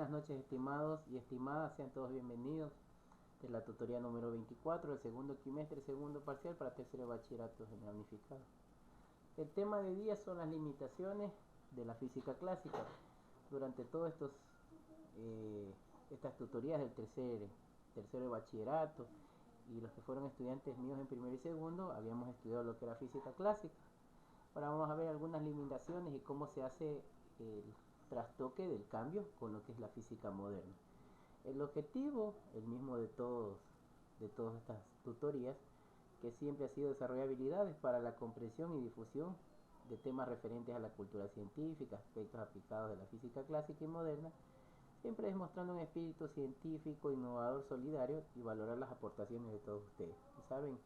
Buenas noches, estimados y estimadas, sean todos bienvenidos de la tutoría número 24 del segundo quimestre, segundo parcial para tercero de bachillerato general unificado. El tema de día son las limitaciones de la física clásica. Durante todas estas tutorías del tercero de bachillerato y los que fueron estudiantes míos en primero y segundo, habíamos estudiado lo que era física clásica. Ahora vamos a ver algunas limitaciones y cómo se hace el trastoque del cambio con lo que es la física moderna. El objetivo, el mismo de todas estas tutorías, que siempre ha sido desarrollar habilidades para la comprensión y difusión de temas referentes a la cultura científica, aspectos aplicados de la física clásica y moderna, siempre demostrando un espíritu científico, innovador, solidario y valorar las aportaciones de todos ustedes. Y saben,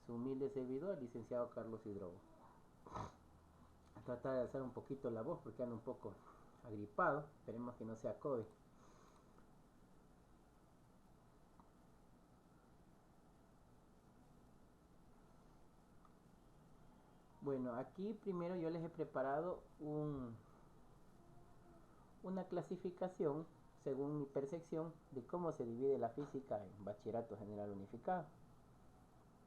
su humilde servidor, el licenciado Carlos Hidrobo. Tratar de alzar un poquito la voz porque ando un poco agripado, esperemos que no sea COVID. Bueno, aquí primero yo les he preparado una clasificación según mi percepción de cómo se divide la física en bachillerato general unificado.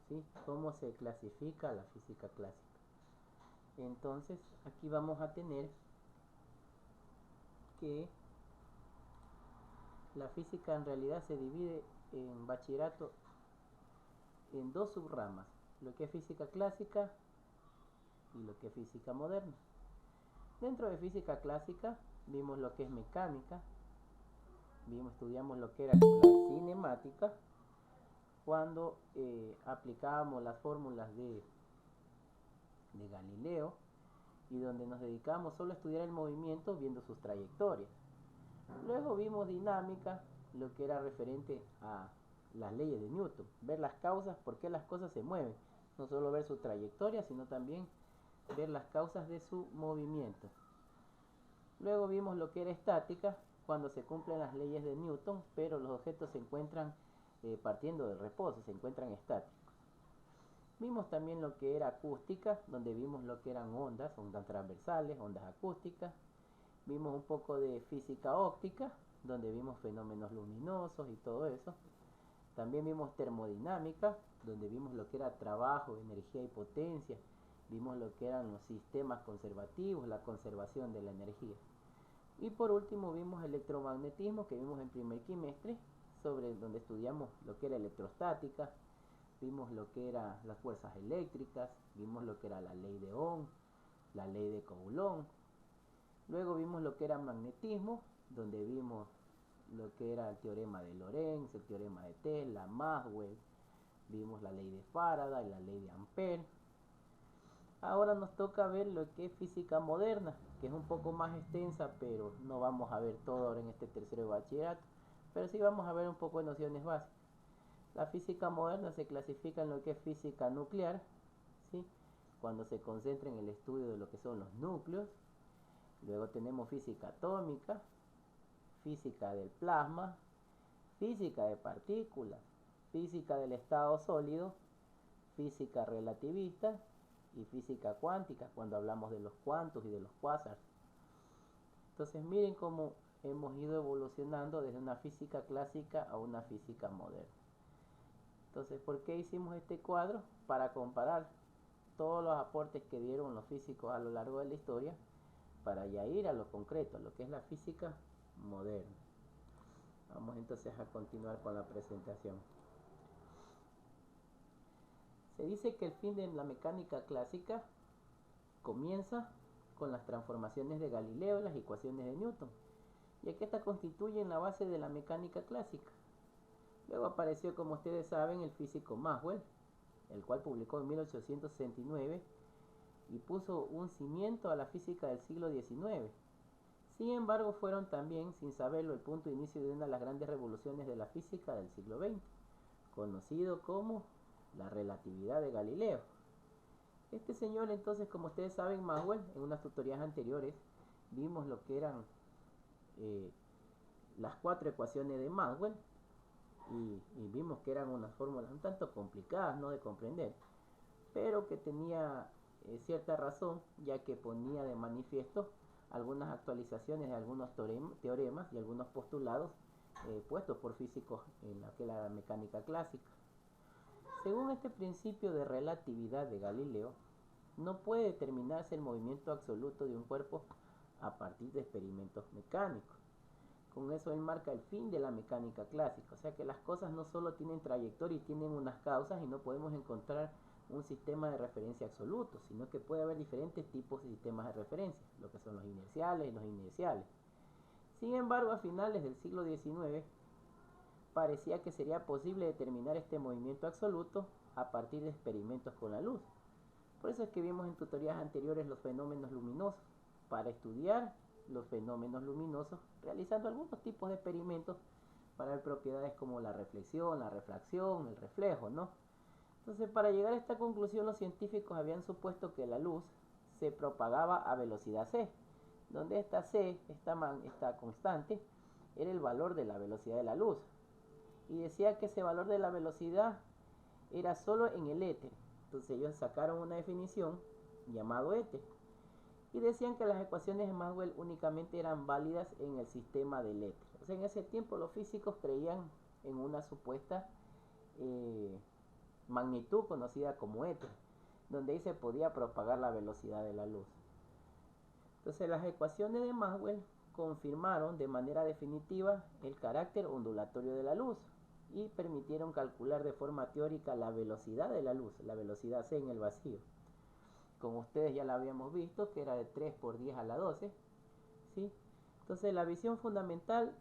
¿Sí? Cómo se clasifica la física clásica. Entonces aquí vamos a tener que la física en realidad se divide en bachillerato en dos subramas, lo que es física clásica y lo que es física moderna. Dentro de física clásica vimos lo que es mecánica, estudiamos lo que era la cinemática, cuando aplicábamos las fórmulas de Galileo y donde nos dedicábamos solo a estudiar el movimiento viendo sus trayectorias. Luego vimos dinámica, lo que era referente a las leyes de Newton, ver las causas, por qué las cosas se mueven, no solo ver su trayectoria, sino también ver las causas de su movimiento. Luego vimos lo que era estática, cuando se cumplen las leyes de Newton, pero los objetos se encuentran partiendo del reposo, se encuentran estáticos. Vimos también lo que era acústica, donde vimos lo que eran ondas transversales, ondas acústicas. Vimos un poco de física óptica, donde vimos fenómenos luminosos y todo eso. También vimos termodinámica, donde vimos lo que era trabajo, energía y potencia. Vimos lo que eran los sistemas conservativos, la conservación de la energía. Y por último vimos electromagnetismo, que vimos en primer quimestre, donde estudiamos lo que era electrostática, vimos lo que eran las fuerzas eléctricas, vimos lo que era la ley de Ohm, la ley de Coulomb. Luego vimos lo que era magnetismo, donde vimos lo que era el teorema de Lorentz, el teorema de Tesla, Maxwell, vimos la ley de Faraday, la ley de Ampère. Ahora nos toca ver lo que es física moderna, que es un poco más extensa, pero no vamos a ver todo ahora en este tercero de bachillerato, pero sí vamos a ver un poco de nociones básicas. La física moderna se clasifica en lo que es física nuclear, ¿sí? Cuando se concentra en el estudio de lo que son los núcleos. Luego tenemos física atómica, física del plasma, física de partículas, física del estado sólido, física relativista y física cuántica, cuando hablamos de los cuantos y de los cuásares. Entonces miren cómo hemos ido evolucionando desde una física clásica a una física moderna. Entonces, ¿por qué hicimos este cuadro? Para comparar todos los aportes que dieron los físicos a lo largo de la historia, para ya ir a lo concreto, a lo que es la física moderna. Vamos entonces a continuar con la presentación. Se dice que el fin de la mecánica clásica comienza con las transformaciones de Galileo y las ecuaciones de Newton, ya que estas constituyen la base de la mecánica clásica. Luego apareció, como ustedes saben, el físico Maxwell, el cual publicó en 1869 y puso un cimiento a la física del siglo XIX. Sin embargo, fueron también, sin saberlo, el punto de inicio de una de las grandes revoluciones de la física del siglo XX, conocido como la relatividad de Galileo. Este señor, entonces, como ustedes saben, Maxwell, en unas tutorías anteriores, vimos lo que eran las 4 ecuaciones de Maxwell y vimos que eran unas fórmulas un tanto complicadas, no de comprender, pero que tenía cierta razón, ya que ponía de manifiesto algunas actualizaciones de algunos teoremas y algunos postulados puestos por físicos en la mecánica clásica. Según este principio de relatividad de Galileo, no puede determinarse el movimiento absoluto de un cuerpo a partir de experimentos mecánicos. Con eso él marca el fin de la mecánica clásica, o sea que las cosas no solo tienen trayectoria y tienen unas causas y no podemos encontrar un sistema de referencia absoluto, sino que puede haber diferentes tipos de sistemas de referencia, lo que son los inerciales y los inerciales. Sin embargo, a finales del siglo XIX parecía que sería posible determinar este movimiento absoluto a partir de experimentos con la luz. Por eso es que vimos en tutorías anteriores los fenómenos luminosos. Para estudiar los fenómenos luminosos, realizando algunos tipos de experimentos para ver propiedades como la reflexión, la refracción, el reflejo, ¿no? Entonces, para llegar a esta conclusión, los científicos habían supuesto que la luz se propagaba a velocidad c, donde esta c, esta constante, era el valor de la velocidad de la luz. Y decía que ese valor de la velocidad era solo en el éter. Entonces ellos sacaron una definición llamado éter. Y decían que las ecuaciones de Maxwell únicamente eran válidas en el sistema del éter. O sea, en ese tiempo los físicos creían en una supuesta magnitud conocida como éter, donde ahí se podía propagar la velocidad de la luz. Entonces las ecuaciones de Maxwell confirmaron de manera definitiva el carácter ondulatorio de la luz y permitieron calcular de forma teórica la velocidad de la luz, la velocidad c en el vacío. Como ustedes ya la habíamos visto, que era de 3 por 10 a la 12, ¿sí? Entonces la visión fundamental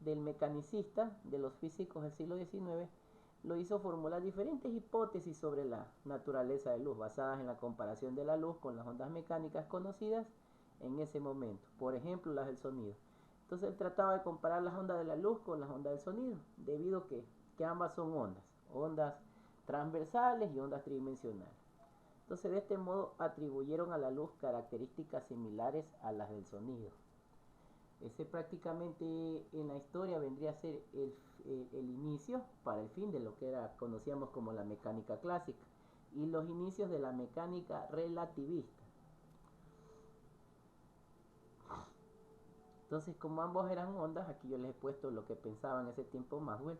del mecanicista, de los físicos del siglo XIX, lo hizo formular diferentes hipótesis sobre la naturaleza de luz, basadas en la comparación de la luz con las ondas mecánicas conocidas en ese momento, por ejemplo las del sonido. Entonces él trataba de comparar las ondas de la luz con las ondas del sonido, debido a que ambas son ondas transversales y ondas tridimensionales. Entonces de este modo atribuyeron a la luz características similares a las del sonido. Ese prácticamente en la historia vendría a ser el inicio para el fin de lo que conocíamos como la mecánica clásica y los inicios de la mecánica relativista. Entonces, como ambos eran ondas, aquí yo les he puesto lo que pensaba en ese tiempo Maxwell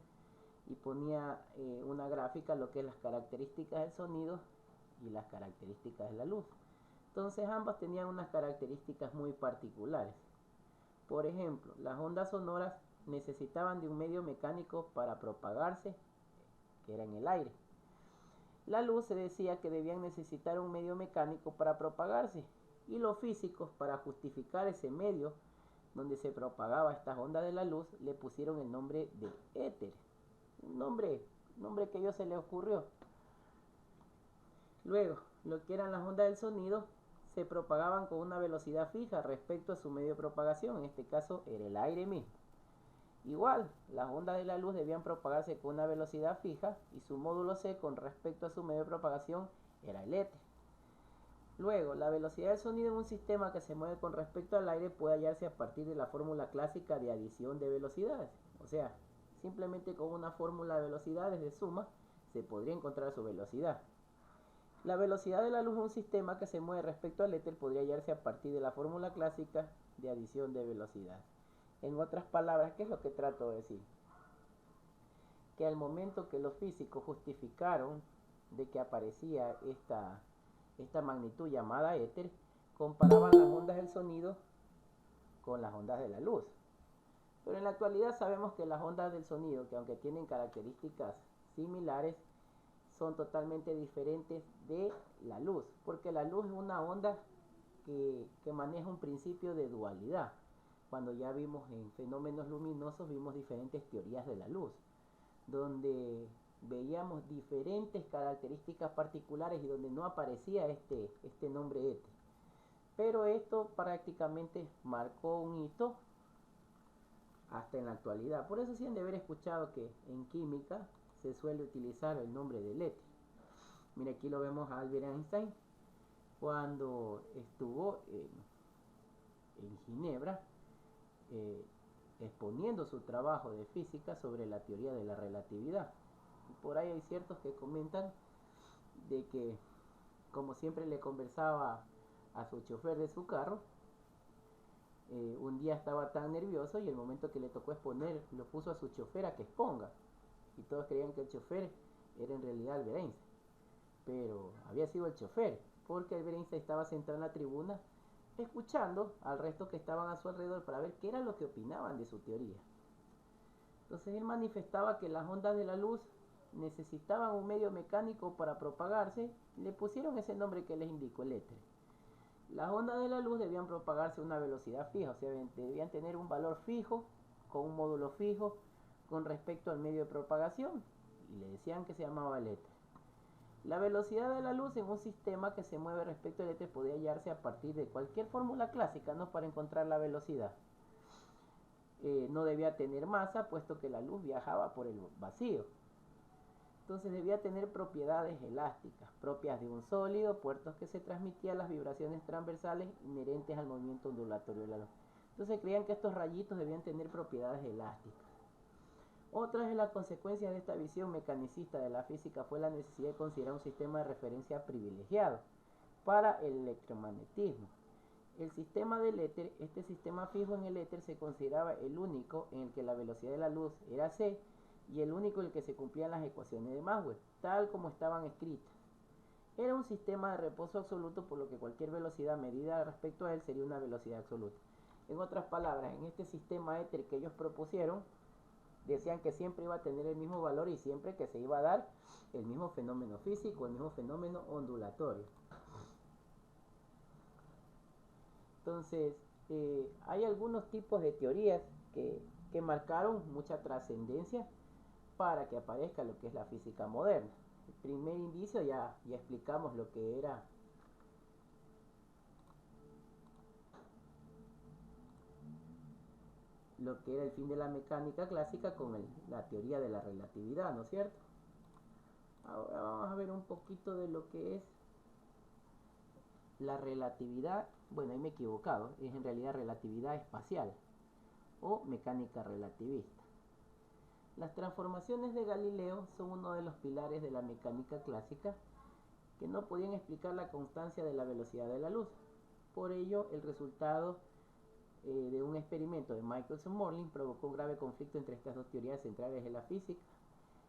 y ponía una gráfica, lo que es las características del sonido y las características de la luz. Entonces ambas tenían unas características muy particulares. Por ejemplo, las ondas sonoras necesitaban de un medio mecánico para propagarse, que era en el aire. La luz se decía que debían necesitar un medio mecánico para propagarse, y los físicos, para justificar ese medio donde se propagaba estas ondas de la luz, le pusieron el nombre de éter, un nombre que a ellos se les ocurrió. Luego, lo que eran las ondas del sonido se propagaban con una velocidad fija respecto a su medio de propagación, en este caso era el aire mismo. Igual, las ondas de la luz debían propagarse con una velocidad fija y su módulo c con respecto a su medio de propagación era el éter. Luego, la velocidad del sonido en un sistema que se mueve con respecto al aire puede hallarse a partir de la fórmula clásica de adición de velocidades. O sea, simplemente con una fórmula de velocidades de suma se podría encontrar su velocidad. La velocidad de la luz de un sistema que se mueve respecto al éter podría hallarse a partir de la fórmula clásica de adición de velocidad. En otras palabras, ¿qué es lo que trato de decir? Que al momento que los físicos justificaron de que aparecía esta magnitud llamada éter, comparaban las ondas del sonido con las ondas de la luz. Pero en la actualidad sabemos que las ondas del sonido, que aunque tienen características similares, son totalmente diferentes de la luz, porque la luz es una onda que maneja un principio de dualidad. Cuando ya vimos en fenómenos luminosos, vimos diferentes teorías de la luz, donde veíamos diferentes características particulares y donde no aparecía este nombre éter. Pero esto prácticamente marcó un hito hasta en la actualidad. Por eso sí han de haber escuchado que en química se suele utilizar el nombre del éter. Mira, aquí lo vemos a Albert Einstein cuando estuvo en Ginebra exponiendo su trabajo de física sobre la teoría de la relatividad. Y por ahí hay ciertos que comentan de que, como siempre le conversaba a su chofer de su carro, un día estaba tan nervioso y el momento que le tocó exponer, lo puso a su chofer a que exponga. Y todos creían que el chofer era en realidad Albert Einstein. Pero había sido el chofer, porque Albert Einstein estaba sentado en la tribuna escuchando al resto que estaban a su alrededor para ver qué era lo que opinaban de su teoría. Entonces él manifestaba que las ondas de la luz necesitaban un medio mecánico para propagarse, y le pusieron ese nombre que les indicó, el éter. Las ondas de la luz debían propagarse a una velocidad fija, o sea, debían tener un valor fijo, con un módulo fijo, con respecto al medio de propagación, y le decían que se llamaba el éter. La velocidad de la luz en un sistema que se mueve respecto al éter podía hallarse a partir de cualquier fórmula clásica, ¿no?, para encontrar la velocidad. No debía tener masa, puesto que la luz viajaba por el vacío. Entonces debía tener propiedades elásticas, propias de un sólido, puertos que se transmitían las vibraciones transversales inherentes al movimiento ondulatorio de la luz. Entonces creían que estos rayitos debían tener propiedades elásticas. Otra de las consecuencias de esta visión mecanicista de la física fue la necesidad de considerar un sistema de referencia privilegiado para el electromagnetismo. El sistema del éter, este sistema fijo en el éter, se consideraba el único en el que la velocidad de la luz era c, y el único en el que se cumplían las ecuaciones de Maxwell, tal como estaban escritas. Era un sistema de reposo absoluto, por lo que cualquier velocidad medida respecto a él sería una velocidad absoluta. En otras palabras, en este sistema éter que ellos propusieron, decían que siempre iba a tener el mismo valor y siempre que se iba a dar el mismo fenómeno físico, el mismo fenómeno ondulatorio. Entonces, hay algunos tipos de teorías que marcaron mucha trascendencia para que aparezca lo que es la física moderna. El primer indicio ya explicamos lo que era el fin de la mecánica clásica con la teoría de la relatividad, ¿no es cierto? Ahora vamos a ver un poquito de lo que es la relatividad. Bueno, ahí me he equivocado, es en realidad relatividad espacial o mecánica relativista. Las transformaciones de Galileo son uno de los pilares de la mecánica clásica, que no podían explicar la constancia de la velocidad de la luz. Por ello, el resultado de un experimento de Michelson-Morley provocó un grave conflicto entre estas dos teorías centrales de la física,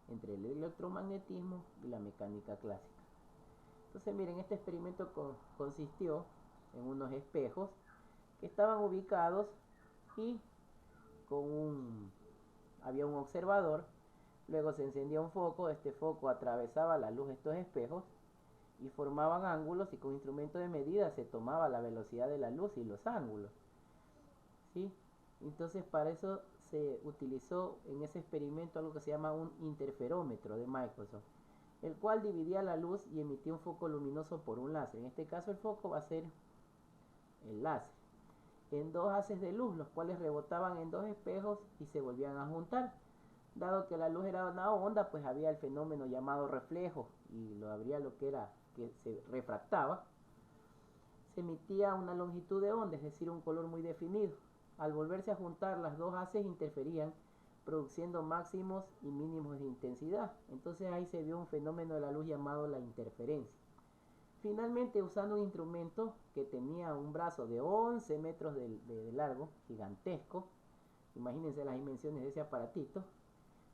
entre el electromagnetismo y la mecánica clásica. Entonces, miren, este experimento consistió en unos espejos que estaban ubicados y había un observador. Luego se encendía un foco, este foco atravesaba la luz de estos espejos y formaban ángulos, y con instrumento de medida se tomaba la velocidad de la luz y los ángulos, ¿sí? Entonces para eso se utilizó en ese experimento algo que se llama un interferómetro de Michelson, el cual dividía la luz y emitía un foco luminoso por un láser. En este caso el foco va a ser el láser, en dos haces de luz, los cuales rebotaban en dos espejos y se volvían a juntar. Dado que la luz era una onda, pues había el fenómeno llamado reflejo, y habría lo que era que se refractaba. Se emitía una longitud de onda, es decir, un color muy definido. Al volverse a juntar, las dos haces interferían, produciendo máximos y mínimos de intensidad. Entonces ahí se vio un fenómeno de la luz llamado la interferencia. Finalmente, usando un instrumento que tenía un brazo de 11 metros de largo, gigantesco, imagínense las dimensiones de ese aparatito,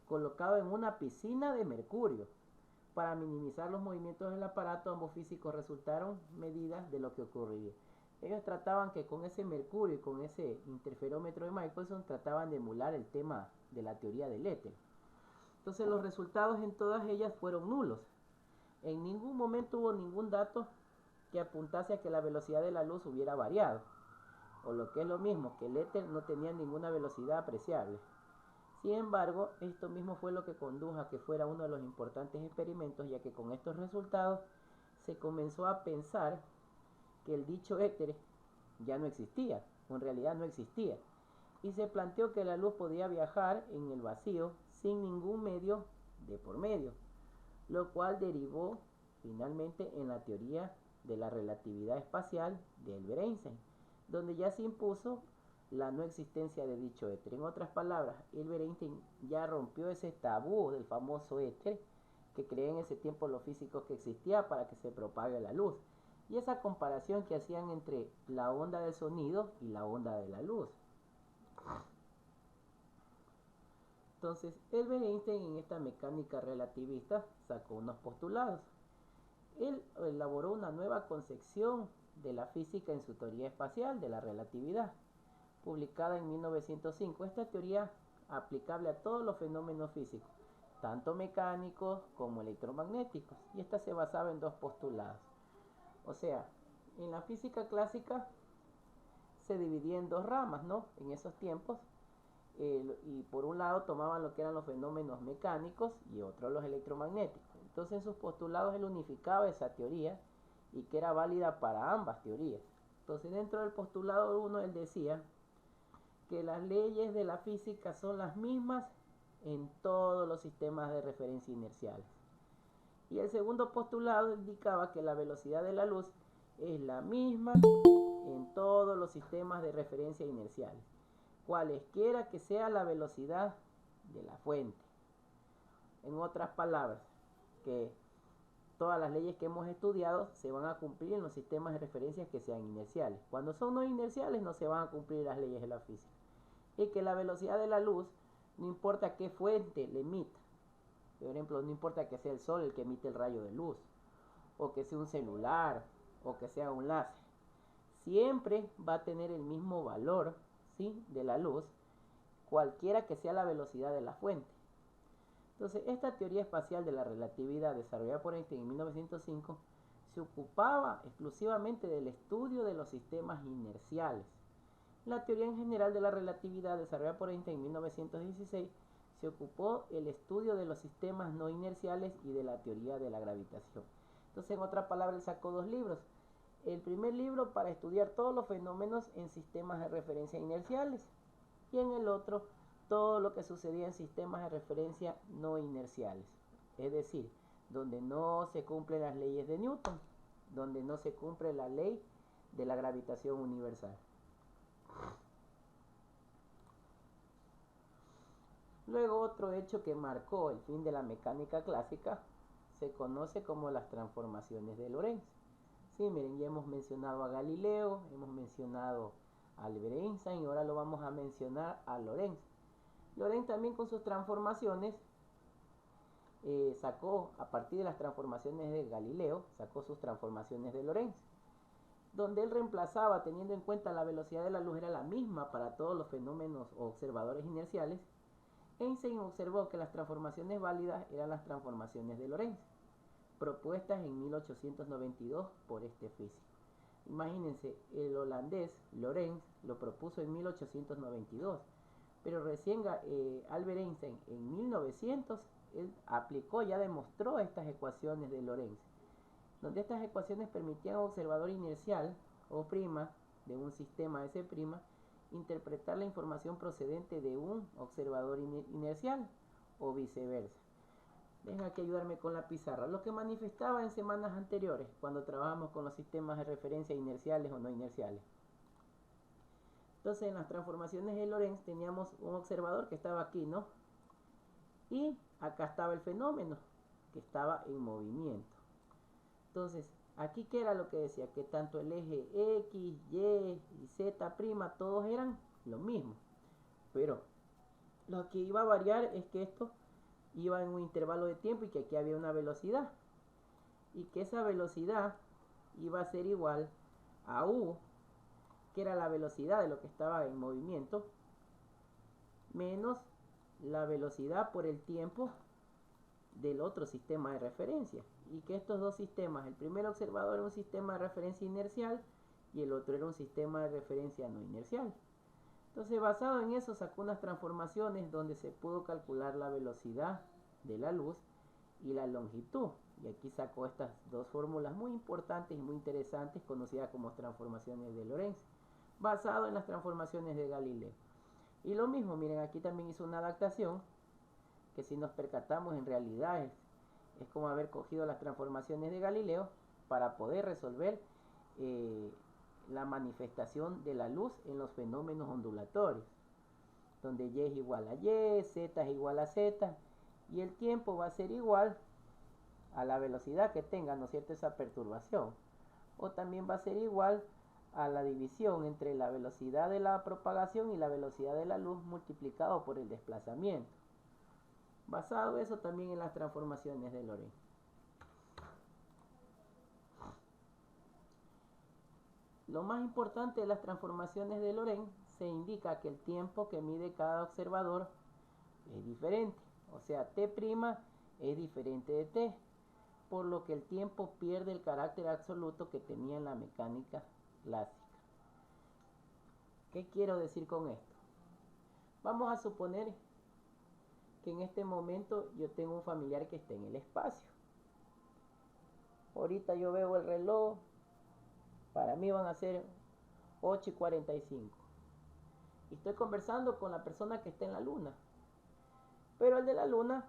colocado en una piscina de mercurio. Para minimizar los movimientos del aparato, ambos físicos resultaron medidas de lo que ocurriría. Ellos trataban que con ese mercurio y con ese interferómetro de Michelson trataban de emular el tema de la teoría del éter. Entonces los resultados en todas ellas fueron nulos. En ningún momento hubo ningún dato que apuntase a que la velocidad de la luz hubiera variado, o lo que es lo mismo, que el éter no tenía ninguna velocidad apreciable. Sin embargo, esto mismo fue lo que condujo a que fuera uno de los importantes experimentos, ya que con estos resultados se comenzó a pensar que el dicho éter ya no existía, o en realidad no existía, y se planteó que la luz podía viajar en el vacío sin ningún medio de por medio, lo cual derivó finalmente en la teoría de la relatividad espacial de Albert Einstein, donde ya se impuso la no existencia de dicho éter. En otras palabras, Albert Einstein ya rompió ese tabú del famoso éter que creían en ese tiempo los físicos que existía para que se propague la luz. y esa comparación que hacían entre la onda del sonido y la onda de la luz. Entonces, Albert Einstein en esta mecánica relativista sacó unos postulados. Él elaboró una nueva concepción de la física en su teoría espacial de la relatividad, publicada en 1905. Esta teoría aplicable a todos los fenómenos físicos, tanto mecánicos como electromagnéticos, y esta se basaba en dos postulados. O sea, en la física clásica se dividía en dos ramas, ¿no? En esos tiempos, y por un lado tomaban lo que eran los fenómenos mecánicos y otro los electromagnéticos. Entonces en sus postulados él unificaba esa teoría y que era válida para ambas teorías. Entonces dentro del postulado 1 él decía que las leyes de la física son las mismas en todos los sistemas de referencia inerciales. Y el segundo postulado indicaba que la velocidad de la luz es la misma en todos los sistemas de referencia inerciales, cualesquiera que sea la velocidad de la fuente. En otras palabras, que todas las leyes que hemos estudiado se van a cumplir en los sistemas de referencia que sean inerciales. Cuando son no inerciales no se van a cumplir las leyes de la física. Y que la velocidad de la luz, no importa qué fuente le emita. Por ejemplo, no importa que sea el sol el que emite el rayo de luz, o que sea un celular, o que sea un láser. Siempre va a tener el mismo valor, ¿sí?, de la luz, cualquiera que sea la velocidad de la fuente. Entonces, esta teoría espacial de la relatividad desarrollada por Einstein en 1905 se ocupaba exclusivamente del estudio de los sistemas inerciales. La teoría en general de la relatividad desarrollada por Einstein en 1916 se ocupó el estudio de los sistemas no inerciales y de la teoría de la gravitación. Entonces, en otra palabra, él sacó dos libros. El primer libro para estudiar todos los fenómenos en sistemas de referencia inerciales y en el otro todo lo que sucedía en sistemas de referencia no inerciales, es decir, donde no se cumplen las leyes de Newton, donde no se cumple la ley de la gravitación universal. Luego, otro hecho que marcó el fin de la mecánica clásica se conoce como las transformaciones de Lorentz. Sí, miren, ya hemos mencionado a Galileo, hemos mencionado a Albert Einstein y ahora lo vamos a mencionar a Lorentz. Lorentz también con sus transformaciones sacó, a partir de las transformaciones de Galileo, sacó sus transformaciones de Lorentz, donde él reemplazaba, teniendo en cuenta la velocidad de la luz era la misma para todos los fenómenos o observadores inerciales. Einstein observó que las transformaciones válidas eran las transformaciones de Lorentz, propuestas en 1892 por este físico. Imagínense, el holandés Lorentz lo propuso en 1892, pero recién Albert Einstein en 1900 él aplicó, ya demostró estas ecuaciones de Lorentz, donde estas ecuaciones permitían a un observador inercial o prima de un sistema S', interpretar la información procedente de un observador inercial o viceversa. Dejen aquí ayudarme con la pizarra. Lo que manifestaba en semanas anteriores cuando trabajamos con los sistemas de referencia inerciales o no inerciales. Entonces en las transformaciones de Lorentz teníamos un observador que estaba aquí, ¿no? Y acá estaba el fenómeno que estaba en movimiento. Entonces, aquí ¿qué era lo que decía? Que tanto el eje X, Y y Z', todos eran lo mismo. Pero lo que iba a variar es que esto iba en un intervalo de tiempo y que aquí había una velocidad. Y que esa velocidad iba a ser igual a U, que era la velocidad de lo que estaba en movimiento, menos la velocidad por el tiempo del otro sistema de referencia. Y que estos dos sistemas, el primer observador era un sistema de referencia inercial y el otro era un sistema de referencia no inercial. Entonces, basado en eso, sacó unas transformaciones donde se pudo calcular la velocidad de la luz y la longitud. Y aquí sacó estas dos fórmulas muy importantes y muy interesantes, conocidas como transformaciones de Lorentz, basado en las transformaciones de Galileo. Y lo mismo, miren, aquí también hizo una adaptación, que si nos percatamos en realidad es como haber cogido las transformaciones de Galileo para poder resolver la manifestación de la luz en los fenómenos ondulatorios, donde Y es igual a Y, Z es igual a Z, y el tiempo va a ser igual a la velocidad que tenga, ¿no es cierto?, esa perturbación. o también va a ser igual a la división entre la velocidad de la propagación y la velocidad de la luz multiplicado por el desplazamiento. Basado eso también en las transformaciones de Lorentz. Lo más importante de las transformaciones de Lorentz, se indica que el tiempo que mide cada observador es diferente. O sea, T' es diferente de T, por lo que el tiempo pierde el carácter absoluto que tenía en la mecánica clásica. ¿Qué quiero decir con esto? Vamos a suponer que en este momento yo tengo un familiar que está en el espacio. Ahorita yo veo el reloj, para mí van a ser 8:45. Y estoy conversando con la persona que está en la luna. Pero el de la luna,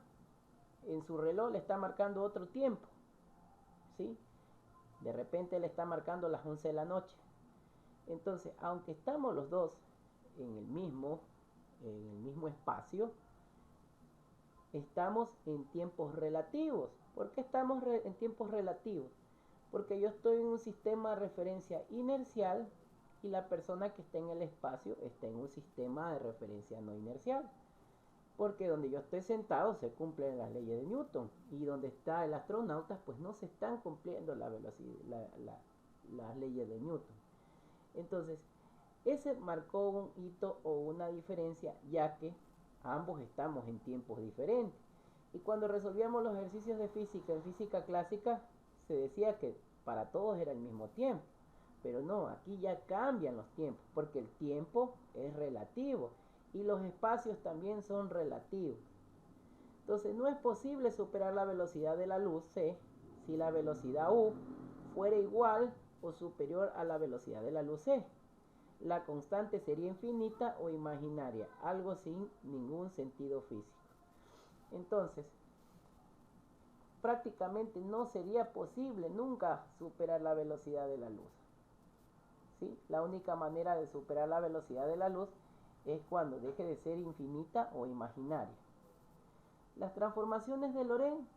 en su reloj le está marcando otro tiempo. ¿Sí? De repente le está marcando las 11 de la noche. Entonces, aunque estamos los dos en el mismo espacio, estamos en tiempos relativos. ¿Por qué estamos en tiempos relativos? Porque yo estoy en un sistema de referencia inercial y la persona que está en el espacio está en un sistema de referencia no inercial. Porque donde yo estoy sentado se cumplen las leyes de Newton, y donde está el astronauta pues no se están cumpliendo las leyes de Newton. Entonces, ese marcó un hito o una diferencia, ya que ambos estamos en tiempos diferentes. Y cuando resolvíamos los ejercicios de física en física clásica, se decía que para todos era el mismo tiempo. Pero no, aquí ya cambian los tiempos, porque el tiempo es relativo y los espacios también son relativos. Entonces no es posible superar la velocidad de la luz c si la velocidad u fuera igual o superior a la velocidad de la luz c. La constante sería infinita o imaginaria, algo sin ningún sentido físico. Entonces, prácticamente no sería posible nunca superar la velocidad de la luz. ¿Sí? La única manera de superar la velocidad de la luz es cuando deje de ser infinita o imaginaria. Las transformaciones de Lorentz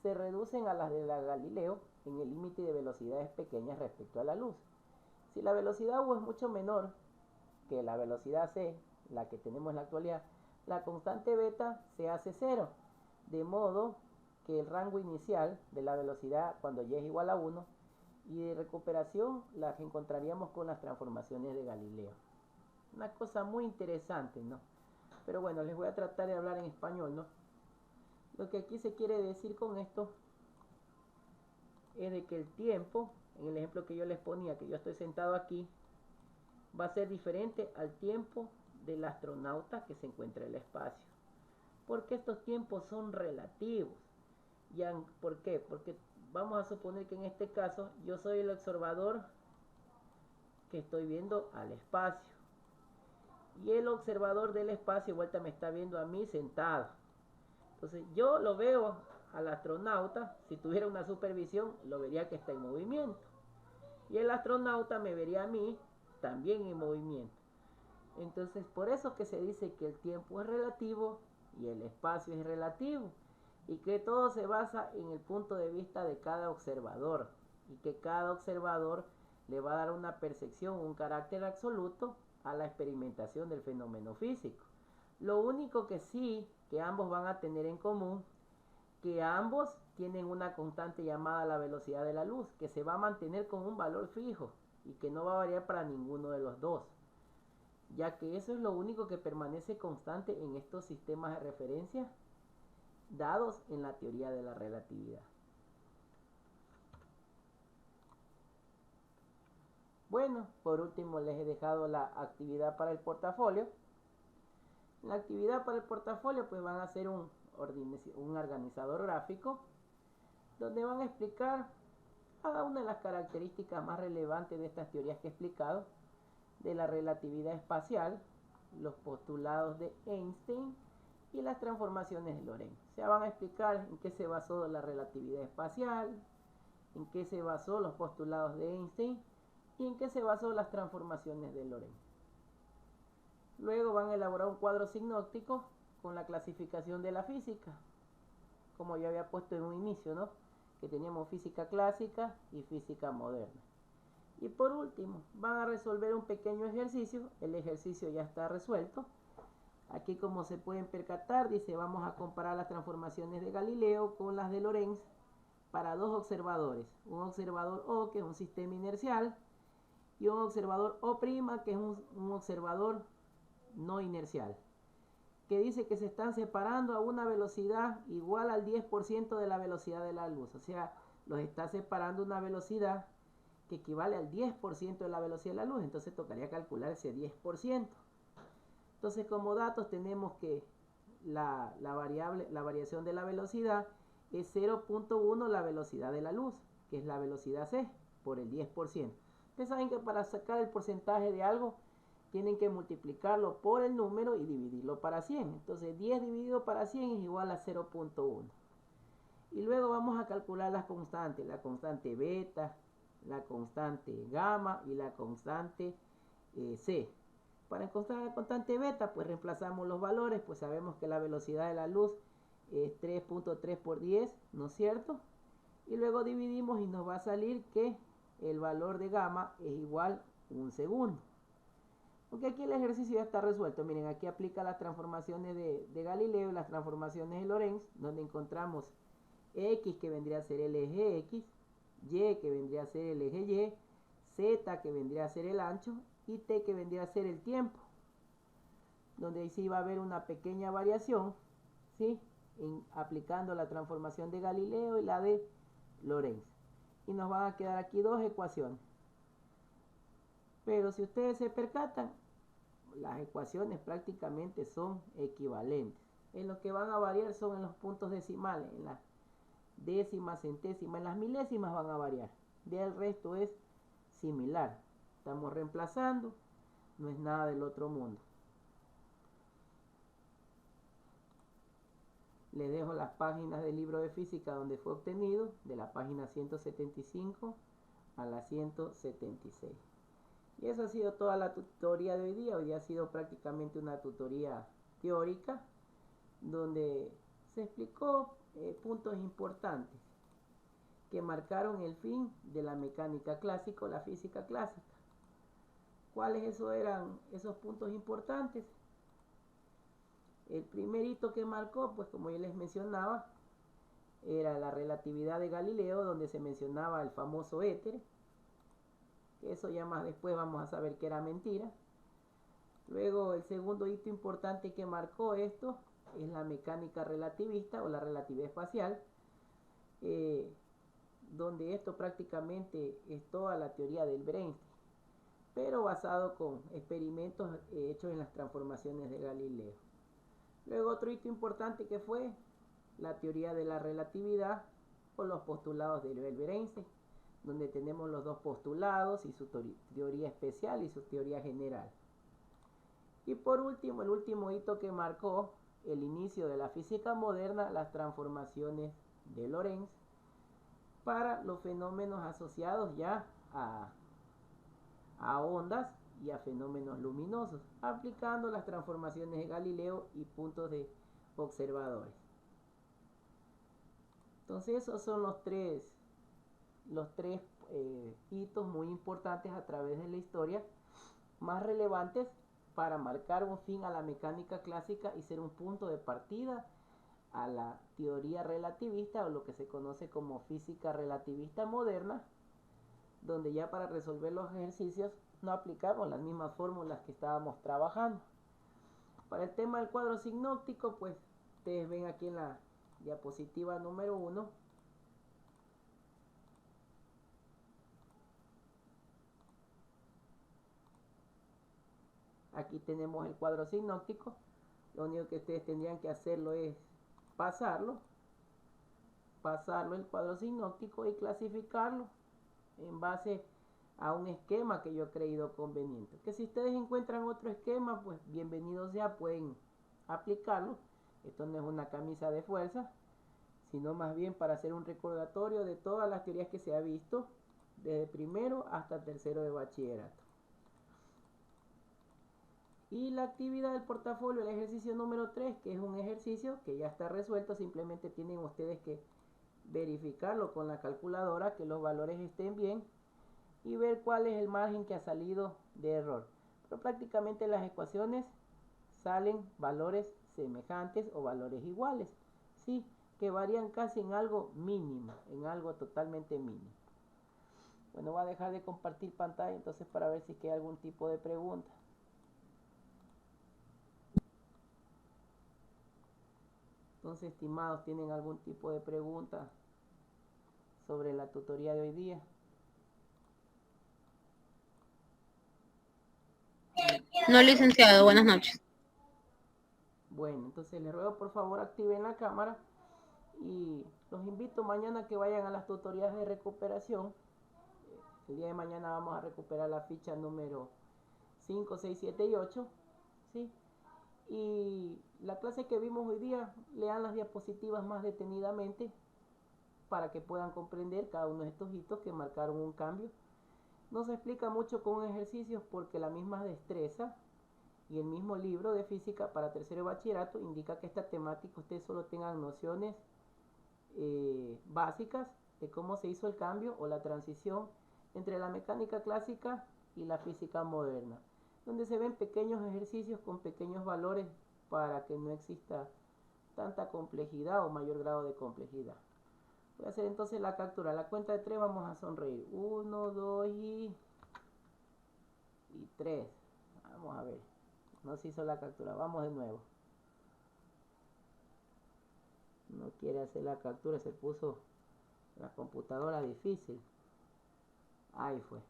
se reducen a las de la Galileo en el límite de velocidades pequeñas respecto a la luz. Si la velocidad u es mucho menor que la velocidad c, la que tenemos en la actualidad, la constante beta se hace cero, de modo que el rango inicial de la velocidad cuando y es igual a 1 y de recuperación las encontraríamos con las transformaciones de Galileo. Una cosa muy interesante, ¿no? Pero bueno, les voy a tratar de hablar en español, ¿no? Lo que aquí se quiere decir con esto es de que el tiempo, en el ejemplo que yo les ponía, que yo estoy sentado aquí, va a ser diferente al tiempo del astronauta que se encuentra en el espacio. Porque estos tiempos son relativos. ¿Por qué? Porque vamos a suponer que en este caso yo soy el observador que estoy viendo al espacio. Y el observador del espacio vuelta me está viendo a mí sentado. Entonces yo lo veo al astronauta, si tuviera una supervisión, lo vería que está en movimiento. Y el astronauta me vería a mí también en movimiento. Entonces por eso que se dice que el tiempo es relativo y el espacio es relativo. Y que todo se basa en el punto de vista de cada observador. Y que cada observador le va a dar una percepción, un carácter absoluto a la experimentación del fenómeno físico. Lo único que sí que ambos van a tener en común, que ambos tienen una constante llamada la velocidad de la luz, que se va a mantener con un valor fijo y que no va a variar para ninguno de los dos, ya que eso es lo único que permanece constante en estos sistemas de referencia dados en la teoría de la relatividad. Bueno, por último les he dejado la actividad para el portafolio. La actividad para el portafolio pues van a hacer un organizador gráfico donde van a explicar cada una de las características más relevantes de estas teorías que he explicado, de la relatividad espacial, los postulados de Einstein y las transformaciones de Lorentz. O sea, van a explicar en qué se basó la relatividad espacial, en qué se basó los postulados de Einstein y en qué se basó las transformaciones de Lorentz. Luego van a elaborar un cuadro sinóptico con la clasificación de la física, como yo había puesto en un inicio, ¿no? Que teníamos física clásica y física moderna. Y por último, van a resolver un pequeño ejercicio. El ejercicio ya está resuelto. Aquí, como se pueden percatar, dice': vamos a comparar las transformaciones de Galileo con las de Lorentz para dos observadores. Un observador O, que es un sistema inercial, y un observador O', que es un observador no inercial, que dice que se están separando a una velocidad igual al 10% de la velocidad de la luz. O sea, los está separando a una velocidad que equivale al 10% de la velocidad de la luz. Entonces tocaría calcular ese 10%. Entonces, como datos tenemos que la variación de la velocidad es 0.1 la velocidad de la luz, que es la velocidad c, por el 10%. Ustedes saben que para sacar el porcentaje de algo tienen que multiplicarlo por el número y dividirlo para 100. Entonces 10 dividido para 100 es igual a 0.1. Y luego vamos a calcular las constantes, la constante beta, la constante gamma y la constante c. Para encontrar la constante beta, pues reemplazamos los valores, pues sabemos que la velocidad de la luz es 3.3 por 10, ¿no es cierto? Y luego dividimos y nos va a salir que el valor de gamma es igual a 1 segundo. Porque aquí el ejercicio ya está resuelto. Miren, aquí aplica las transformaciones de Galileo y las transformaciones de Lorentz, donde encontramos X, que vendría a ser el eje X, Y, que vendría a ser el eje Y, Z, que vendría a ser el ancho, y T, que vendría a ser el tiempo, donde ahí sí va a haber una pequeña variación, ¿sí?, aplicando la transformación de Galileo y la de Lorentz. Y nos van a quedar aquí dos ecuaciones. Pero si ustedes se percatan, las ecuaciones prácticamente son equivalentes. En lo que van a variar son en los puntos decimales, en las décimas, centésimas, en las milésimas van a variar. Del resto es similar. Estamos reemplazando, no es nada del otro mundo. Les dejo las páginas del libro de física donde fue obtenido, de la página 175 a la 176. Y esa ha sido toda la tutoría de hoy día. Hoy día ha sido prácticamente una tutoría teórica, donde se explicó puntos importantes que marcaron el fin de la mecánica clásica o la física clásica. ¿Cuáles eran esos puntos importantes? El primer hito que marcó, pues como yo les mencionaba, era la relatividad de Galileo, donde se mencionaba el famoso éter. Eso ya más después vamos a saber que era mentira. Luego, el segundo hito importante que marcó esto es la mecánica relativista o la relatividad espacial, donde esto prácticamente es toda la teoría del Einstein, pero basado con experimentos hechos en las transformaciones de Galileo. Luego, otro hito importante que fue la teoría de la relatividad o los postulados de Albert Einstein, donde tenemos los dos postulados y su teoría especial y su teoría general. Y por último, el último hito que marcó el inicio de la física moderna, las transformaciones de Lorentz para los fenómenos asociados ya a ondas y a fenómenos luminosos, aplicando las transformaciones de Galileo y puntos de observadores. Entonces esos son los tres hitos muy importantes a través de la historia, más relevantes para marcar un fin a la mecánica clásica y ser un punto de partida a la teoría relativista, o lo que se conoce como física relativista moderna, donde ya para resolver los ejercicios no aplicamos las mismas fórmulas que estábamos trabajando. Para el tema del cuadro sinóptico, pues ustedes ven aquí en la diapositiva número 1, aquí tenemos el cuadro sinóptico. Lo único que ustedes tendrían que hacerlo es pasarlo el cuadro sinóptico y clasificarlo en base a un esquema que yo he creído conveniente. Que si ustedes encuentran otro esquema, pues bienvenidos sea, pueden aplicarlo. Esto no es una camisa de fuerza, sino más bien para hacer un recordatorio de todas las teorías que se ha visto desde primero hasta tercero de bachillerato. Y la actividad del portafolio, el ejercicio número 3, que es un ejercicio que ya está resuelto, simplemente tienen ustedes que verificarlo con la calculadora, que los valores estén bien, y ver cuál es el margen que ha salido de error. Pero prácticamente las ecuaciones salen valores semejantes o valores iguales, ¿sí? Que varían casi en algo mínimo, en algo totalmente mínimo. Bueno, voy a dejar de compartir pantalla entonces para ver si queda algún tipo de pregunta. Entonces, estimados, ¿tienen algún tipo de pregunta sobre la tutoría de hoy día? No, licenciado, buenas noches. Bueno, entonces les ruego por favor activen la cámara y los invito mañana a que vayan a las tutorías de recuperación. El día de mañana vamos a recuperar la ficha número 5, 6, 7 y 8, ¿sí? Y la clase que vimos hoy día, lean las diapositivas más detenidamente para que puedan comprender cada uno de estos hitos que marcaron un cambio. No se explica mucho con ejercicios porque la misma destreza y el mismo libro de física para tercero de bachillerato indica que esta temática ustedes solo tengan nociones básicas de cómo se hizo el cambio o la transición entre la mecánica clásica y la física moderna, donde se ven pequeños ejercicios con pequeños valores para que no exista tanta complejidad o mayor grado de complejidad. Voy a hacer entonces la captura. A la cuenta de 3 vamos a sonreír. 1, 2 y 3. Vamos a ver. No se hizo la captura. Vamos de nuevo. No quiere hacer la captura. Se puso la computadora difícil. Ahí fue.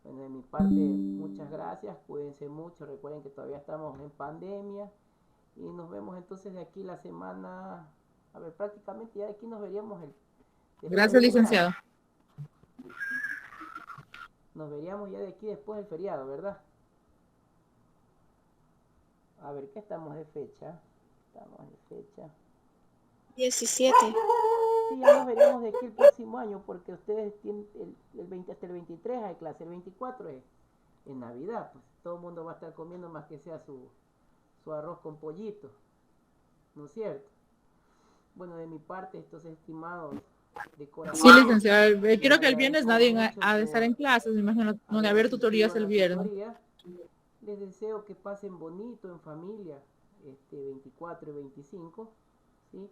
Bueno, de mi parte, muchas gracias. Cuídense mucho. Recuerden que todavía estamos en pandemia. Y nos vemos entonces de aquí la semana. A ver, prácticamente ya de aquí nos veríamos Gracias, del feriado. licenciado. Nos veríamos ya de aquí después del feriado, ¿verdad? A ver, ¿qué estamos de fecha? Estamos de fecha 17. Sí, ya nos veremos de aquí el próximo año porque ustedes tienen el 20 hasta el 23 hay clase, el 24 es en Navidad, pues todo el mundo va a estar comiendo más que sea su arroz con pollito, ¿no es cierto? Bueno, de mi parte, estos estimados de corazón. Sí, licenciado. Les Creo que el viernes agradezco nadie mucho ha de estar en clases. Me imagino no de haber tutorías el la viernes. tutoría. Les deseo que pasen bonito en familia este 24 y 25, ¿sí?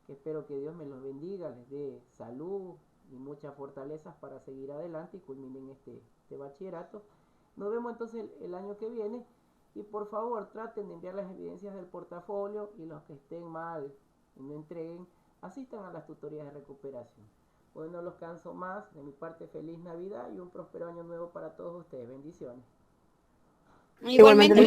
Que espero que Dios me los bendiga, les dé salud y muchas fortalezas para seguir adelante y culminen este bachillerato. Nos vemos entonces el año que viene y por favor traten de enviar las evidencias del portafolio y los que estén mal y no entreguen, asistan a las tutorías de recuperación. Hoy no los canso más, de mi parte feliz Navidad y un próspero año nuevo para todos ustedes. Bendiciones. Igualmente.